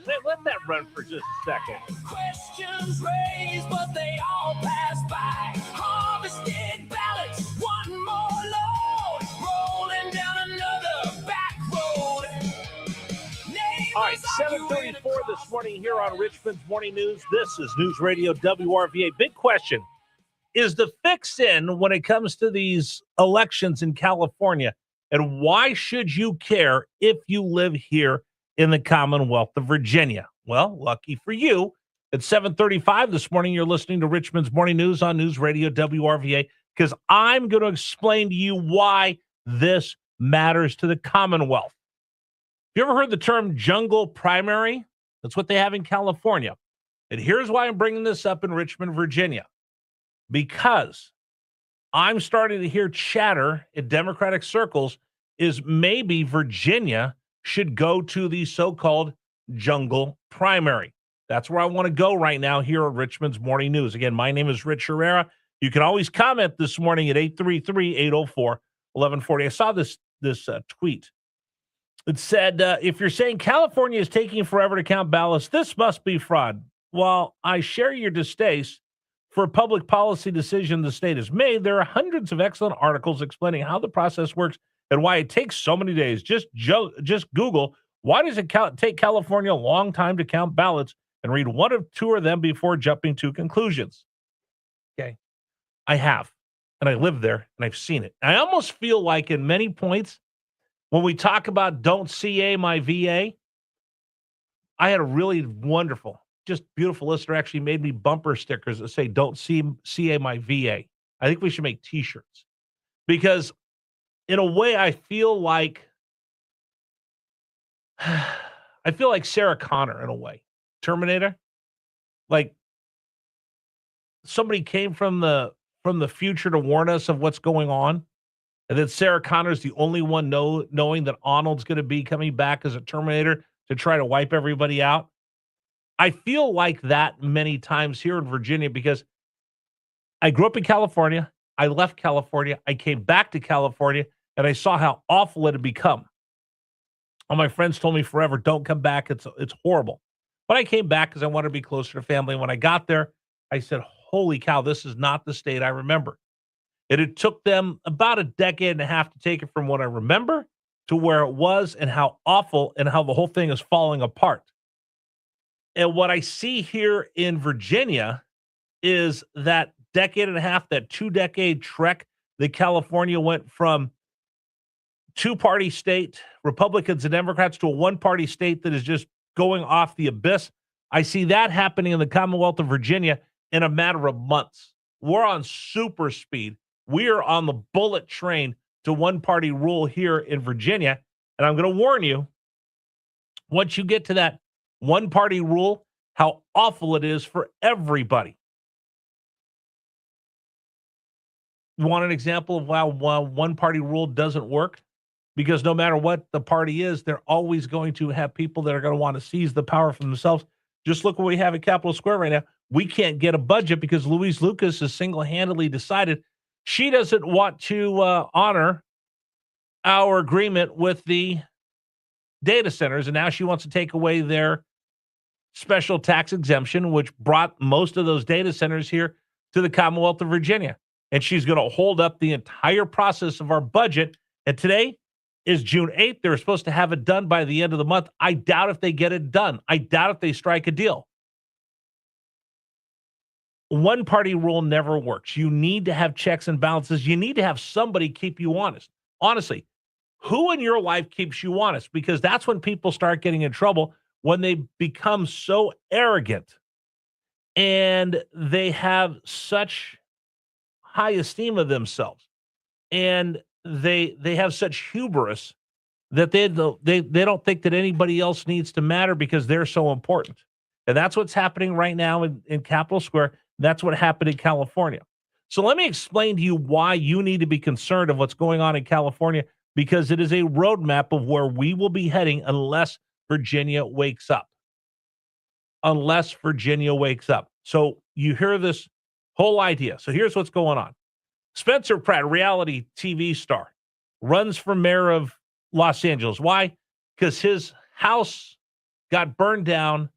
Let that run for just a second. Questions raised, but they all pass by. Harvested ballots, one more load, rolling down another back road. All right, 7:34 this morning here on Richmond's Morning News. This is News Radio WRVA. Big question. Is the fix in when it comes to these elections in California? And why should you care if you live here in the Commonwealth of Virginia? Well, lucky for you, at 7:35 this morning, you're listening to Richmond's Morning News on News Radio WRVA, because I'm going to explain to you why this matters to the Commonwealth. You ever heard the term jungle primary? That's what they have in California. And here's why I'm bringing this up in Richmond, Virginia. Because I'm starting to hear chatter in Democratic circles is maybe Virginia should go to the so-called jungle primary. That's where I want to go right now here at Richmond's Morning News. Again, my name is Rich Herrera. You can always comment this morning at 833-804-1140. I saw this tweet. It said, if you're saying California is taking forever to count ballots, this must be fraud. While I share your distaste for a public policy decision the state has made, there are hundreds of excellent articles explaining how the process works and why it takes so many days. Just Google, why does it take California a long time to count ballots, and read one or two of them before jumping to conclusions. Okay. I have, and I live there, and I've seen it. I almost feel like in many points, when we talk about don't CA my VA, I had a really wonderful, just beautiful listener actually made me bumper stickers that say, don't CA my VA. I think we should make t-shirts, because in a way, I feel like Sarah Connor in a way, Terminator, like somebody came from the future to warn us of what's going on. And then Sarah Connor's the only one knowing that Arnold's going to be coming back as a Terminator to try to wipe everybody out. I feel like that many times here in Virginia, because I grew up in California. I left California. I came back to California, and I saw how awful it had become. All my friends told me forever, don't come back. It's horrible. But I came back because I wanted to be closer to family. And when I got there, I said, holy cow, this is not the state I remember. It took them about a decade and a half to take it from what I remember to where it was, and how awful and how the whole thing is falling apart. And what I see here in Virginia is that decade and a half, that 2-decade trek that California went from two-party state, Republicans and Democrats, to a one-party state that is just going off the abyss. I see that happening in the Commonwealth of Virginia in a matter of months. We're on super speed. We are on the bullet train to one-party rule here in Virginia. And I'm going to warn you, once you get to that one-party rule, how awful it is for everybody. You want an example of how one-party rule doesn't work? Because no matter what the party is, they're always going to have people that are going to want to seize the power for themselves. Just look what we have at Capitol Square right now. We can't get a budget because Louise Lucas has single-handedly decided she doesn't want to honor our agreement with the data centers, and now she wants to take away their special tax exemption, which brought most of those data centers here to the Commonwealth of Virginia. And she's going to hold up the entire process of our budget. And today is June 8th. They're supposed to have it done by the end of the month. I doubt if they get it done. I doubt if they strike a deal. One-party rule never works. You need to have checks and balances. You need to have somebody keep you honest. Honestly, who in your life keeps you honest? Because that's when people start getting in trouble, when they become so arrogant and they have such high esteem of themselves, and they have such hubris that they don't think that anybody else needs to matter because they're so important. And that's what's happening right now in Capitol Square. That's what happened in California. So let me explain to you why you need to be concerned of what's going on in California, because it is a roadmap of where we will be heading unless Virginia wakes up. Unless Virginia wakes up. So you hear this whole idea. So here's what's going on. Spencer Pratt, reality TV star, runs for mayor of Los Angeles. Why? Because his house got burned down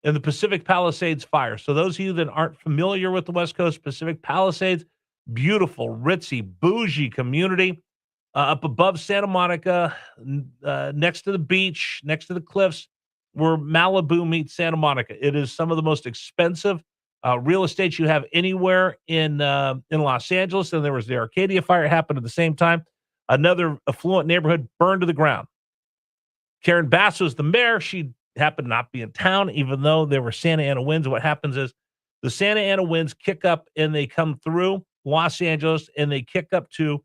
in the Pacific Palisades fire. So those of you that aren't familiar with the West Coast, Pacific Palisades, beautiful, ritzy, bougie community up above Santa Monica, next to the beach, next to the cliffs, where Malibu meets Santa Monica. It is some of the most expensive real estate you have anywhere in Los Angeles. And there was the Arcadia fire. It happened at the same time. Another affluent neighborhood burned to the ground. Karen Bass was the mayor. She happened to not be in town, even though there were Santa Ana winds. What happens is the Santa Ana winds kick up and they come through Los Angeles and they kick up to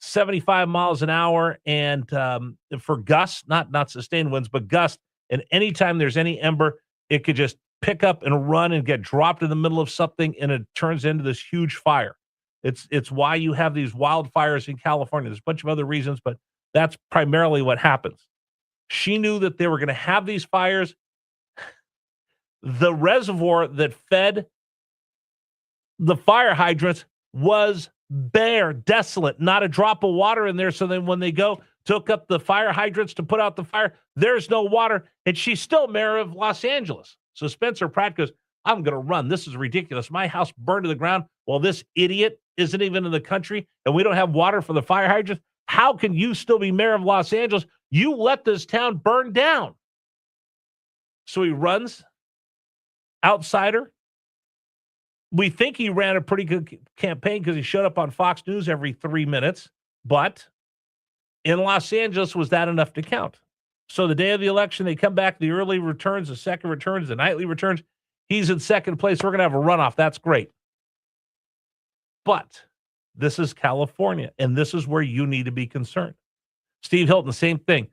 75 miles an hour. And for gusts, not sustained winds, but gusts. And anytime there's any ember, it could just pick up and run and get dropped in the middle of something, and it turns into this huge fire. It's why you have these wildfires in California. There's a bunch of other reasons, but that's primarily what happens. She knew that they were going to have these fires. The reservoir that fed the fire hydrants was bare, desolate, not a drop of water in there. So then when they took up the fire hydrants to put out the fire, there's no water. And she's still mayor of Los Angeles. So Spencer Pratt goes, I'm going to run. This is ridiculous. My house burned to the ground while this idiot isn't even in the country and we don't have water for the fire hydrants. How can you still be mayor of Los Angeles? You let this town burn down. So he runs, outsider. We think he ran a pretty good campaign because he showed up on Fox News every 3 minutes. But in Los Angeles, was that enough to count? So the day of the election, they come back, the early returns, the second returns, the nightly returns. He's in second place. We're going to have a runoff. That's great. But this is California, and this is where you need to be concerned. Steve Hilton, same thing.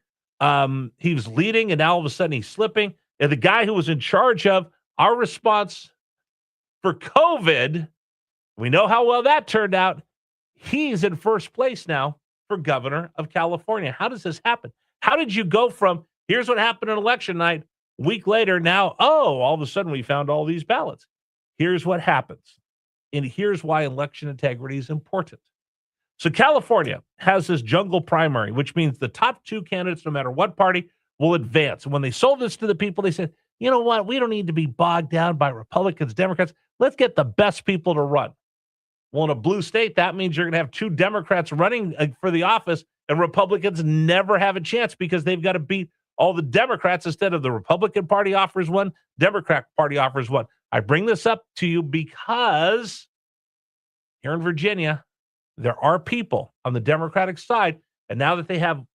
He was leading, and now all of a sudden he's slipping. And the guy who was in charge of our response for COVID, we know how well that turned out. He's in first place now for governor of California. How does this happen? How did you go from, here's what happened on election night, a week later, now, all of a sudden we found all these ballots. Here's what happens. And here's why election integrity is important. So California has this jungle primary, which means the top two candidates, no matter what party, will advance. And when they sold this to the people, they said, you know what? We don't need to be bogged down by Republicans, Democrats. Let's get the best people to run. Well, in a blue state, that means you're going to have two Democrats running for the office, and Republicans never have a chance because they've got to beat all the Democrats instead of the Republican Party offers one, Democrat Party offers one. I bring this up to you because here in Virginia, there are people on the Democratic side, and now that they have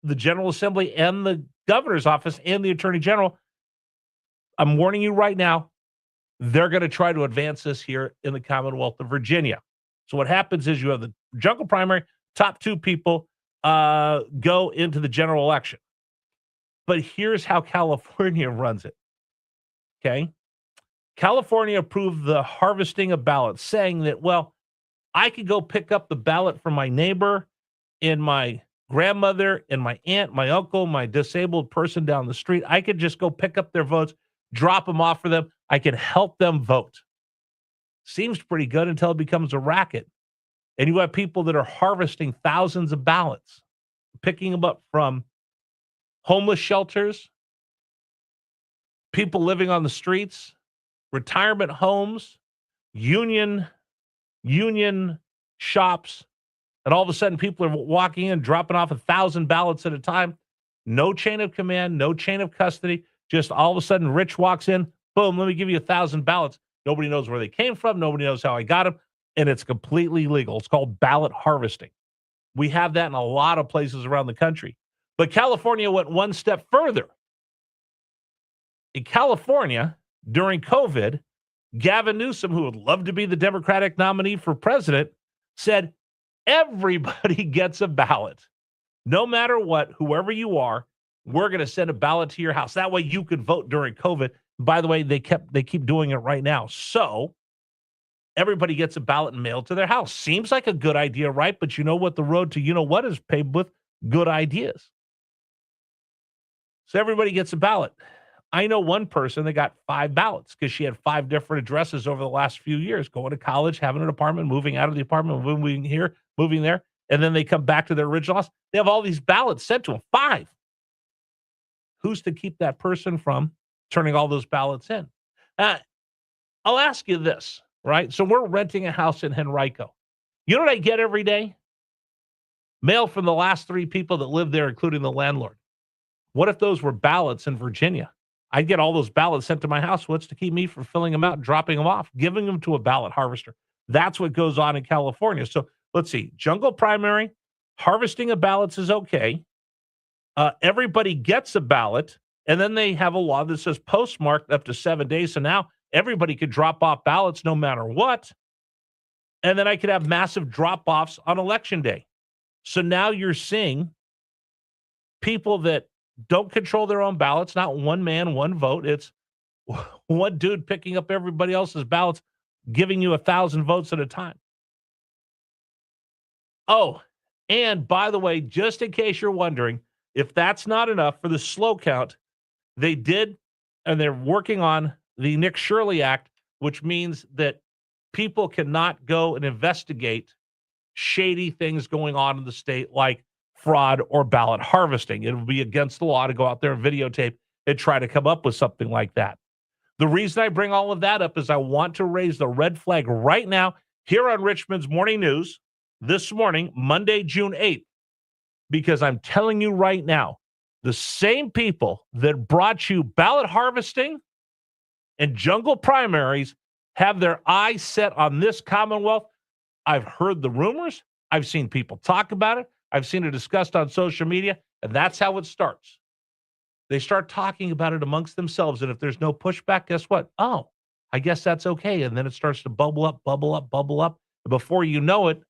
the General Assembly and the governor's office and the Attorney General, I'm warning you right now, they're going to try to advance this here in the Commonwealth of Virginia. So what happens is you have the jungle primary, top two people go into the general election. But here's how California runs it. Okay? California approved the harvesting of ballots, saying that, well, I could go pick up the ballot from my neighbor and my grandmother and my aunt, my uncle, my disabled person down the street. I could just go pick up their votes, drop them off for them. I can help them vote. Seems pretty good until it becomes a racket. And you have people that are harvesting thousands of ballots, picking them up from homeless shelters, people living on the streets, retirement homes, union shops, and all of a sudden people are walking in, dropping off 1,000 ballots at a time. No chain of command, no chain of custody. Just all of a sudden, Rich walks in, boom, let me give you 1,000 ballots. Nobody knows where they came from. Nobody knows how I got them. And it's completely legal. It's called ballot harvesting. We have that in a lot of places around the country. But California went one step further. In California, during COVID, Gavin Newsom, who would love to be the Democratic nominee for president, said everybody gets a ballot. No matter what, whoever you are, we're going to send a ballot to your house. That way you could vote during COVID. By the way, they keep doing it right now. So everybody gets a ballot mailed to their house. Seems like a good idea, right? But you know what? The road to you know what is paved with good ideas. So everybody gets a ballot. I know one person that got 5 ballots because she had 5 different addresses over the last few years, going to college, having an apartment, moving out of the apartment, moving here, moving there, and then they come back to their original house. They have all these ballots sent to them, 5. who's to keep that person from turning all those ballots in? I'll ask you this, right? So we're renting a house in Henrico. You know what I get every day? Mail from the last 3 people that live there, including the landlord. What if those were ballots in Virginia? I'd get all those ballots sent to my house. What's to keep me from filling them out, dropping them off, giving them to a ballot harvester? That's what goes on in California. So let's see. Jungle primary, harvesting of ballots is okay. Everybody gets a ballot, and then they have a law that says postmarked up to 7 days. So now everybody could drop off ballots no matter what. And then I could have massive drop-offs on election day. So now you're seeing people that don't control their own ballots, not one man, one vote. It's one dude picking up everybody else's ballots, giving you 1,000 votes at a time. Oh, and by the way, just in case you're wondering, if that's not enough for the slow count, they did, and they're working on the Nick Shirley Act, which means that people cannot go and investigate shady things going on in the state like fraud or ballot harvesting. It would be against the law to go out there and videotape and try to come up with something like that. The reason I bring all of that up is I want to raise the red flag right now here on Richmond's Morning News this morning, Monday, June 8th, because I'm telling you right now, the same people that brought you ballot harvesting and jungle primaries have their eyes set on this Commonwealth. I've heard the rumors. I've seen people talk about it. I've seen it discussed on social media, and that's how it starts. They start talking about it amongst themselves, and if there's no pushback, guess what? Oh, I guess that's okay. And then it starts to bubble up, bubble up, bubble up. And before you know it,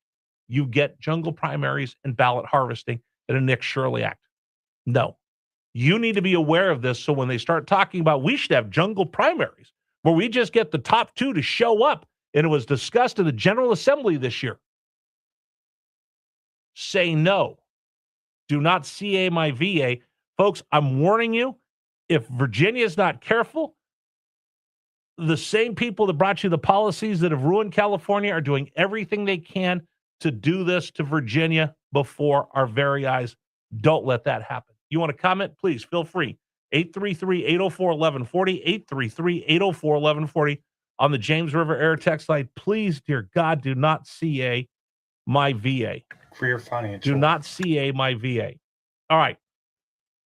you get jungle primaries and ballot harvesting in a Nick Shirley Act. No. You need to be aware of this, so when they start talking about we should have jungle primaries where we just get the top 2 to show up, and it was discussed in the General Assembly this year. Say no. Do not CA my VA. Folks, I'm warning you, if Virginia is not careful, the same people that brought you the policies that have ruined California are doing everything they can to do this to Virginia before our very eyes. Don't let that happen. You want to comment? Please feel free. 833-804-1140, 833-804-1140 on the James River Air text line. Please, dear God, do not CA my VA. For your financial. Do not CA my VA. All right.